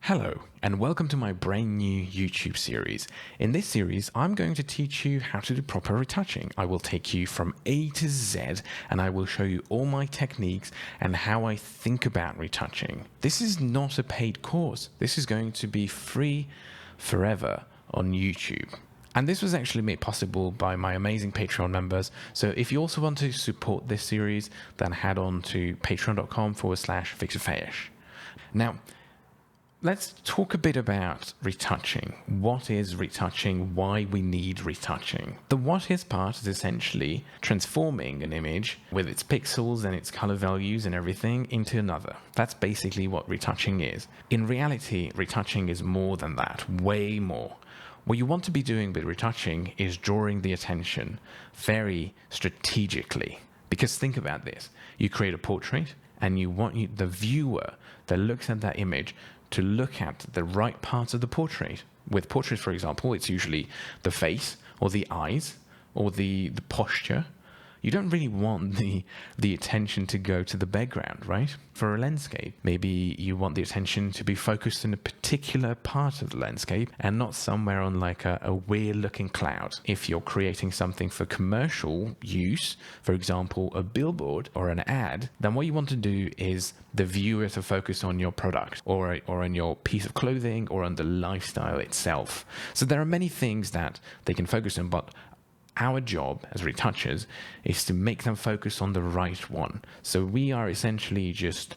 Hello, and welcome to my brand new YouTube series. In this series, I'm going to teach you how to do proper retouching. I will take you from A to Z, and I will show you all my techniques and how I think about retouching. This is not a paid course. This is going to be free forever on YouTube. And this was actually made possible by my amazing Patreon members. So if you also want to support this series, then head on to patreon.com/Viktor Fejes. Now, let's talk a bit about retouching. What is retouching? Why we need retouching? The what is part is essentially transforming an image with its pixels and its color values and everything into another. That's basically what retouching is. In reality, retouching is more than that, way more. What you want to be doing with retouching is drawing the attention very strategically. Because think about this. You create a portrait and you want the viewer that looks at that image to look at the right parts of the portrait. With portraits, for example, it's usually the face or the eyes or the posture. You don't really want the attention to go to the background, right? For a landscape, maybe you want the attention to be focused in a particular part of the landscape and not somewhere on like a weird looking cloud. If you're creating something for commercial use, for example, a billboard or an ad, then what you want to do is the viewer to focus on your product or on your piece of clothing or on the lifestyle itself. So there are many things that they can focus on, but our job as retouchers is to make them focus on the right one. So we are essentially just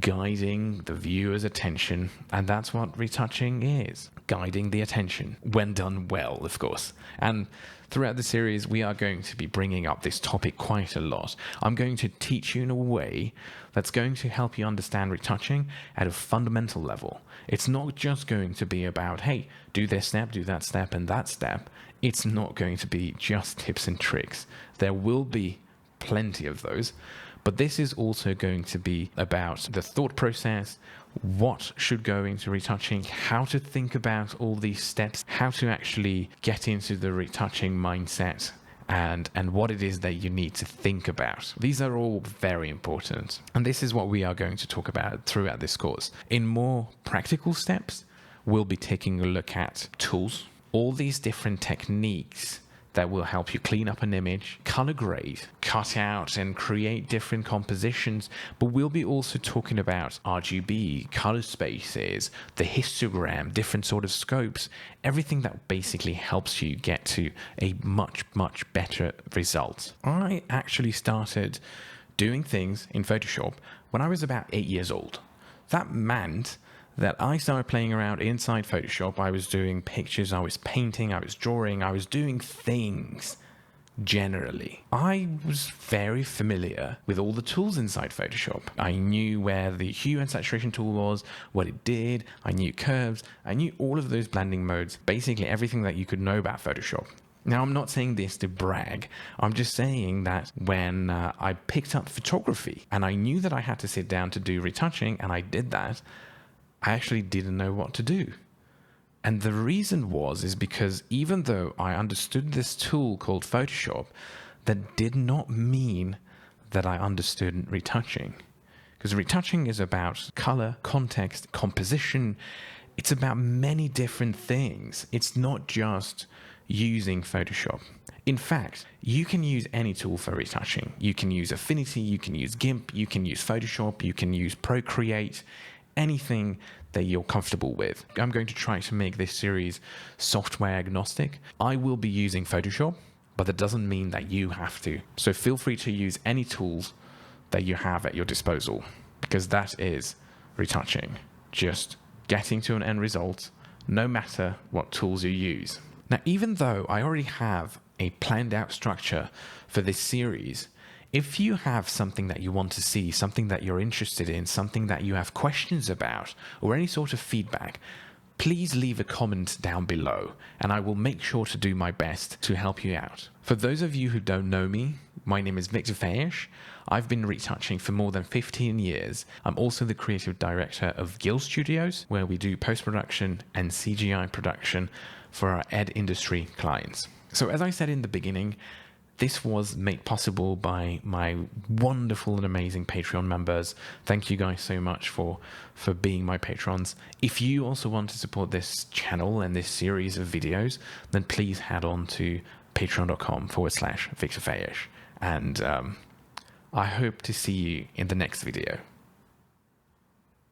guiding the viewer's attention, and that's what retouching is, guiding the attention, when done well, of course. And throughout the series, we are going to be bringing up this topic quite a lot. I'm going to teach you in a way that's going to help you understand retouching at a fundamental level. It's not just going to be about, hey, do this step, do that step, and that step. It's not going to be just tips and tricks. There will be plenty of those, but this is also going to be about the thought process, what should go into retouching, how to think about all these steps, how to actually get into the retouching mindset, and what it is that you need to think about. These are all very important, and this is what we are going to talk about throughout this course. In more practical steps, we'll be taking a look at tools, all these different techniques that will help you clean up an image, color grade, cut out and create different compositions. But we'll be also talking about RGB, color spaces, the histogram, different sort of scopes, everything that basically helps you get to a much, much better result. I actually started doing things in Photoshop when I was about 8 years old. That meant that I started playing around inside Photoshop. I was doing pictures, I was painting, I was drawing, I was doing things generally. I was very familiar with all the tools inside Photoshop. I knew where the hue and saturation tool was, what it did, I knew curves, I knew all of those blending modes, basically everything that you could know about Photoshop. Now, I'm not saying this to brag. I'm just saying that when I picked up photography and I knew that I had to sit down to do retouching, and I did that, I actually didn't know what to do. And the reason is because even though I understood this tool called Photoshop, that did not mean that I understood retouching. Because retouching is about color, context, composition. It's about many different things. It's not just using Photoshop. In fact, you can use any tool for retouching. You can use Affinity, you can use GIMP, you can use Photoshop, you can use Procreate, anything that you're comfortable with. I'm going to try to make this series software agnostic. I will be using Photoshop, but that doesn't mean that you have to. So feel free to use any tools that you have at your disposal, because that is retouching, just getting to an end result, no matter what tools you use. Now, even though I already have a planned out structure for this series, if you have something that you want to see, something that you're interested in, something that you have questions about, or any sort of feedback, please leave a comment down below, and I will make sure to do my best to help you out. For those of you who don't know me, my name is Viktor Fejes. I've been retouching for more than 15 years. I'm also the creative director of Guild Studios, where we do post-production and CGI production for our ed industry clients. So as I said in the beginning, this was made possible by my wonderful and amazing Patreon members. Thank you guys so much for being my patrons. If you also want to support this channel and this series of videos, then please head on to patreon.com/Viktor Fejes. And I hope to see you in the next video.